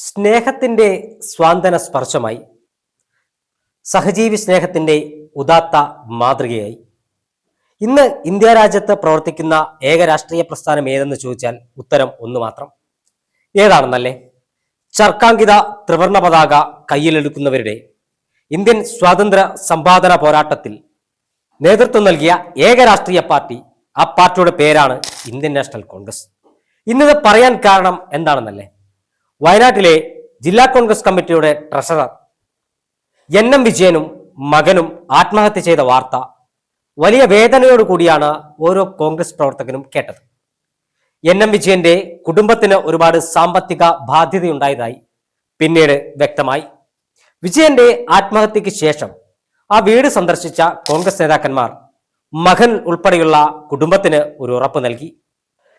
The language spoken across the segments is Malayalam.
സ്നേഹത്തിന്റെ സ്വാന്തന സ്പർശമായി, സഹജീവി സ്നേഹത്തിന്റെ ഉദാത്ത മാതൃകയായി. ഇന്ന് ഇന്ത്യ രാജ്യത്ത് പ്രവർത്തിക്കുന്ന ഏക രാഷ്ട്രീയ പ്രസ്ഥാനം ഏതെന്ന് ചോദിച്ചാൽ ഉത്തരം ഒന്ന് മാത്രം. ഏതാണെന്നല്ലേ? ചർക്കാങ്കിത ത്രിവർണ പതാക കയ്യിലെടുക്കുന്നവരുടെ ഇന്ത്യൻ സ്വാതന്ത്ര്യ സമ്പാദന പോരാട്ടത്തിൽ നേതൃത്വം നൽകിയ ഏക രാഷ്ട്രീയ പാർട്ടി, ആ പാർട്ടിയുടെ പേരാണ് ഇന്ത്യൻ നാഷണൽ കോൺഗ്രസ്. ഇന്നത് പറയാൻ കാരണം എന്താണെന്നല്ലേ? വയനാട്ടിലെ ജില്ലാ കോൺഗ്രസ് കമ്മിറ്റിയുടെ ട്രഷറർ NM വിജയനും മകനും ആത്മഹത്യ ചെയ്ത വാർത്ത വലിയ വേദനയോട് കൂടിയാണ് ഓരോ കോൺഗ്രസ് പ്രവർത്തകനും കേട്ടത്. NM വിജയന്റെ കുടുംബത്തിന് ഒരുപാട് സാമ്പത്തിക ബാധ്യതയുണ്ടായതായി പിന്നീട് വ്യക്തമായി. വിജയന്റെ ആത്മഹത്യക്ക് ശേഷം ആ വീട് സന്ദർശിച്ച കോൺഗ്രസ് നേതാക്കന്മാർ മകൻ ഉൾപ്പെടെയുള്ള കുടുംബത്തിന് ഒരു ഉറപ്പ് നൽകി.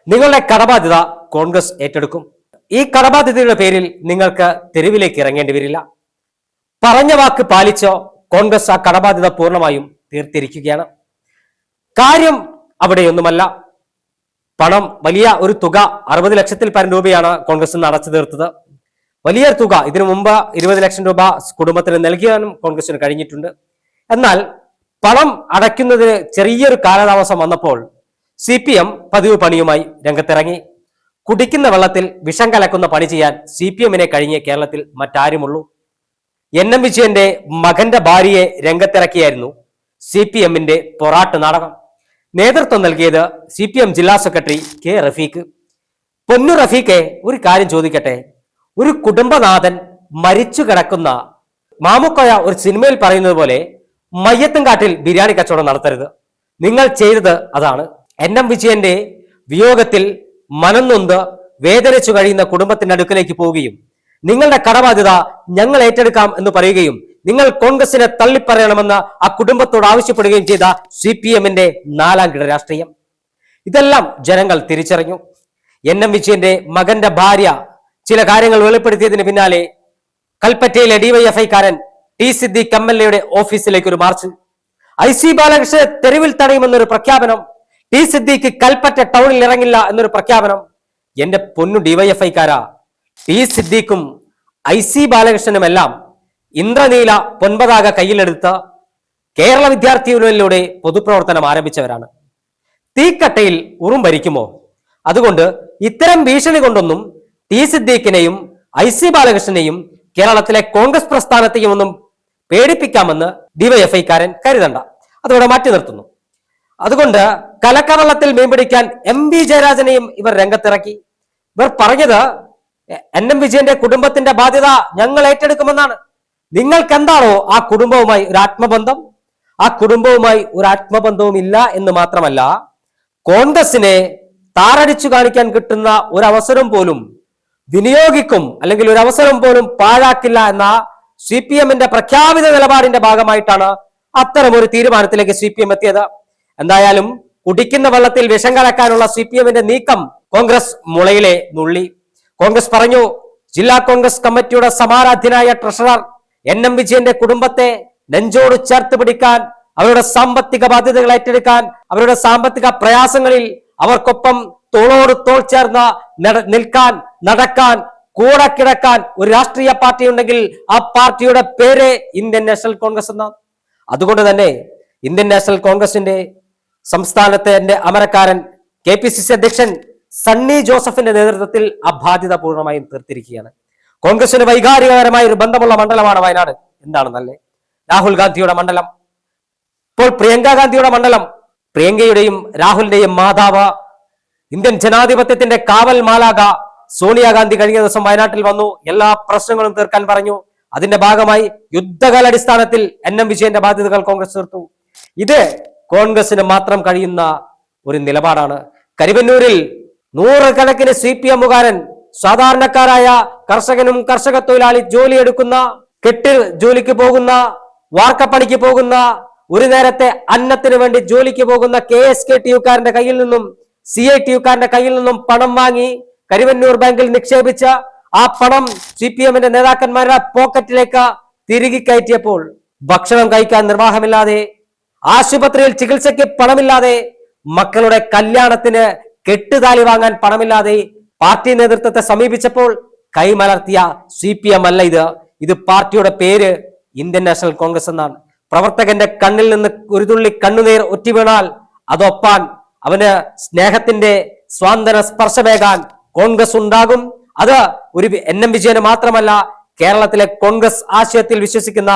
നിങ്ങളുടെ കടബാധ്യത കോൺഗ്രസ് ഏറ്റെടുക്കും. ഈ കടബാധ്യതയുടെ പേരിൽ നിങ്ങൾക്ക് തെരുവിലേക്ക് ഇറങ്ങേണ്ടി വരില്ല. പറഞ്ഞ വാക്ക് പാലിച്ചോ കോൺഗ്രസ് ആ കടബാധ്യത പൂർണ്ണമായും തീർത്തിരിക്കുകയാണ്. കാര്യം അവിടെയൊന്നുമല്ല. പണം, വലിയ ഒരു തുക, 60 ലക്ഷത്തിൽ പരം രൂപയാണ് കോൺഗ്രസ് അടച്ചു തീർത്തത്. വലിയ തുക. ഇതിനു മുമ്പ് 20 ലക്ഷം രൂപ കുടുംബത്തിന് നൽകിയാനും കോൺഗ്രസിന് കഴിഞ്ഞിട്ടുണ്ട്. എന്നാൽ പണം അടയ്ക്കുന്നതിന് ചെറിയൊരു കാലതാമസം വന്നപ്പോൾ CPM പതിവ് പണിയുമായി രംഗത്തിറങ്ങി. കുടിക്കുന്ന വെള്ളത്തിൽ വിഷം കലക്കുന്ന പണി ചെയ്യാൻ CPMനെ കഴിഞ്ഞ് കേരളത്തിൽ മറ്റാരുമുള്ളൂ. NM വിജയന്റെ മകന്റെ ഭാര്യയെ രംഗത്തിറക്കിയായിരുന്നു CPMന്റെ പൊറാട്ട് നാടകം. നേതൃത്വം നൽകിയത് CPM ജില്ലാ സെക്രട്ടറി K റഫീഖ്. പൊന്നു റഫീഖെ, ഒരു കാര്യം ചോദിക്കട്ടെ. ഒരു കുടുംബനാഥൻ മരിച്ചു കിടക്കുന്ന മാമുക്കോയ ഒരു സിനിമയിൽ പറയുന്നത് പോലെ മയ്യത്തും കാട്ടിൽ ബിരിയാണി കച്ചവടം നടത്തരുത്. നിങ്ങൾ ചെയ്തത് അതാണ്. NM വിജയന്റെ വിയോഗത്തിൽ മനംനൊന്ത് വേദനിച്ചു കഴിയുന്ന കുടുംബത്തിന്റെ അടുക്കലേക്ക് പോവുകയും നിങ്ങളുടെ കടബാധ്യത ഞങ്ങൾ ഏറ്റെടുക്കാം എന്ന് പറയുകയും നിങ്ങൾ കോൺഗ്രസിനെ തള്ളിപ്പറയണമെന്ന് ആ കുടുംബത്തോട് ആവശ്യപ്പെടുകയും ചെയ്ത CPMന്റെ 4ാം കിട രാഷ്ട്രീയം. ഇതെല്ലാം ജനങ്ങൾ തിരിച്ചറിഞ്ഞു. NM വിജയന്റെ മകന്റെ ഭാര്യ ചില കാര്യങ്ങൾ വെളിപ്പെടുത്തിയതിന് പിന്നാലെ കൽപ്പറ്റയിലെ DYFI-കാരൻ T സിദ്ദീഖ് MLA ഓഫീസിലേക്ക് ഒരു മാർച്ച്, IC ബാലകൃഷ്ണനെ തെരുവിൽ തടയുമെന്നൊരു പ്രഖ്യാപനം, T സിദ്ദീഖ് കൽപ്പറ്റ ടൗണിൽ ഇറങ്ങില്ല എന്നൊരു പ്രഖ്യാപനം. എന്റെ പൊന്നു DYFI-കാരാ, T സിദ്ദീഖും IC ബാലകൃഷ്ണനുമെല്ലാം ഇന്ദ്രനീല പൊൻപതാക കയ്യിലെടുത്ത് കേരള വിദ്യാർത്ഥി യൂണിയനിലൂടെ പൊതുപ്രവർത്തനം ആരംഭിച്ചവരാണ്. തീക്കട്ടയിൽ ഉറുമ്പരിക്കുമോ? അതുകൊണ്ട് ഇത്തരം ഭീഷണി കൊണ്ടൊന്നും T സിദ്ദീഖിനെയും IC ബാലകൃഷ്ണനെയും കേരളത്തിലെ കോൺഗ്രസ് പ്രസ്ഥാനത്തെയും ഒന്നും പേടിപ്പിക്കാമെന്ന് DYFI-കാരൻ കരുതണ്ട. അതോടെ മാറ്റി നിർത്തുന്നു. അതുകൊണ്ട് കലക്കവെള്ളത്തിൽ മീൻപിടിക്കാൻ MV ജയരാജനെയും ഇവർ രംഗത്തിറക്കി. ഇവർ പറഞ്ഞത് NM വിജയന്റെ കുടുംബത്തിന്റെ ബാധ്യത ഞങ്ങൾ ഏറ്റെടുക്കുമെന്നാണ്. നിങ്ങൾക്ക് എന്താണോ ആ കുടുംബവുമായി ഒരു ആത്മബന്ധം? ആ കുടുംബവുമായി ഒരു ആത്മബന്ധവും ഇല്ല എന്ന് മാത്രമല്ല, കോൺഗ്രസിനെ താറടിച്ചു കാണിക്കാൻ കിട്ടുന്ന ഒരു അവസരം പോലും വിനിയോഗിക്കും, അല്ലെങ്കിൽ ഒരു അവസരം പോലും പാഴാക്കില്ല എന്ന CPMന്റെ പ്രഖ്യാപിത നിലപാടിന്റെ ഭാഗമായിട്ടാണ് അത്തരം ഒരു തീരുമാനത്തിലേക്ക് CPM എത്തിയത്. എന്തായാലും കുടിക്കുന്ന വെള്ളത്തിൽ വിഷം കലക്കാനുള്ള CPMന്റെ നീക്കം കോൺഗ്രസ് മുളയിലെ നുള്ളി. കോൺഗ്രസ് പറഞ്ഞു, ജില്ലാ കോൺഗ്രസ് കമ്മിറ്റിയുടെ സമാരാധ്യനായ ട്രഷറർ NM വിജയന്റെ കുടുംബത്തെ നെഞ്ചോട് ചേർത്ത് പിടിക്കാൻ, അവരുടെ സാമ്പത്തിക ബാധ്യതകൾ ഏറ്റെടുക്കാൻ, അവരുടെ സാമ്പത്തിക പ്രയാസങ്ങളിൽ അവർക്കൊപ്പം തോളോട് തോൾ ചേർന്ന് നിൽക്കാൻ, നടക്കാൻ, കൂടെ കിടക്കാൻ ഒരു രാഷ്ട്രീയ പാർട്ടി ഉണ്ടെങ്കിൽ ആ പാർട്ടിയുടെ പേര് ഇന്ത്യൻ നാഷണൽ കോൺഗ്രസ് എന്നാണ്. അതുകൊണ്ട് തന്നെ ഇന്ത്യൻ നാഷണൽ കോൺഗ്രസിന്റെ സംസ്ഥാനത്തെ അമരക്കാരൻ KPCC അധ്യക്ഷൻ സണ്ണി ജോസഫിന്റെ നേതൃത്വത്തിൽ ആ ബാധ്യത പൂർണ്ണമായും തീർത്തിരിക്കുകയാണ്. കോൺഗ്രസിന് വൈകാരികപരമായ ഒരു ബന്ധമുള്ള മണ്ഡലമാണ് വയനാട്. എന്താണെന്നല്ലേ? രാഹുൽ ഗാന്ധിയുടെ മണ്ഡലം, ഇപ്പോൾ പ്രിയങ്ക ഗാന്ധിയുടെ മണ്ഡലം. പ്രിയങ്കയുടെയും രാഹുലിന്റെയും മാതാവ്, ഇന്ത്യൻ ജനാധിപത്യത്തിന്റെ കാവൽ മാലാക സോണിയാഗാന്ധി കഴിഞ്ഞ ദിവസം വയനാട്ടിൽ വന്നു. എല്ലാ പ്രശ്നങ്ങളും തീർക്കാൻ പറഞ്ഞു. അതിന്റെ ഭാഗമായി യുദ്ധകാലാടിസ്ഥാനത്തിൽ NM വിജയന്റെ ബാധ്യതകൾ കോൺഗ്രസ് തീർത്തു. ഇത് കോൺഗ്രസിന് മാത്രം കഴിയുന്ന ഒരു നിലപാടാണ്. കരിവന്നൂരിൽ നൂറുകണക്കിന് CPMകാരൻ, സാധാരണക്കാരായ കർഷകനും കർഷക തൊഴിലാളി ജോലിയെടുക്കുന്ന, കെട്ടിൽ ജോലിക്ക് പോകുന്ന, വാർക്കപ്പണിക്ക് പോകുന്ന, ഒരു നേരത്തെ അന്നത്തിന് വേണ്ടി ജോലിക്ക് പോകുന്ന KSKTU-കാരന്റെ കയ്യിൽ നിന്നും CITU-കാരന്റെ കയ്യിൽ നിന്നും പണം വാങ്ങി കരിവന്നൂർ ബാങ്കിൽ നിക്ഷേപിച്ച ആ പണം CPMന്റെ നേതാക്കന്മാരുടെ പോക്കറ്റിലേക്ക് തിരികെ കയറ്റിയപ്പോൾ ഭക്ഷണം കഴിക്കാൻ നിർവാഹമില്ലാതെ, ആശുപത്രിയിൽ ചികിത്സയ്ക്ക് പണമില്ലാതെ, മക്കളുടെ കല്യാണത്തിന് കെട്ടുതാലി വാങ്ങാൻ പണമില്ലാതെ പാർട്ടി നേതൃത്വത്തെ സമീപിച്ചപ്പോൾ കൈമലർത്തിയ CPM അല്ല ഇത് പാർട്ടിയുടെ പേര് ഇന്ത്യൻ നാഷണൽ കോൺഗ്രസ് എന്നാണ്. പ്രവർത്തകന്റെ കണ്ണിൽ നിന്ന് ഒരു തുള്ളി കണ്ണുനീർ ഒറ്റി വീണാൽ അതൊപ്പാൻ അവന് സ്നേഹത്തിന്റെ സ്വാന്തന സ്പർശമേകാൻ കോൺഗ്രസ് ഉണ്ടാകും. അത് ഒരു NM വിജയന് മാത്രമല്ല, കേരളത്തിലെ കോൺഗ്രസ് ആശയത്തിൽ വിശ്വസിക്കുന്ന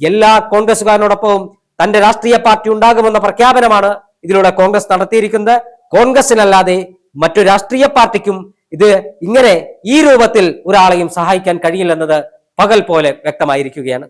എല്ലാ കോൺഗ്രസുകാരനോടൊപ്പവും തന്റെ രാഷ്ട്രീയ പാർട്ടി ഉണ്ടാകുമെന്ന പ്രഖ്യാപനമാണ് ഇതിലൂടെ കോൺഗ്രസ് നടത്തിയിരിക്കുന്നത്. കോൺഗ്രസിനല്ലാതെ മറ്റു രാഷ്ട്രീയ പാർട്ടിക്കും ഇത് ഇങ്ങനെ ഈ രൂപത്തിൽ ഒരാളെയും സഹായിക്കാൻ കഴിയില്ലെന്നത് പകൽ പോലെ വ്യക്തമായിരിക്കുകയാണ്.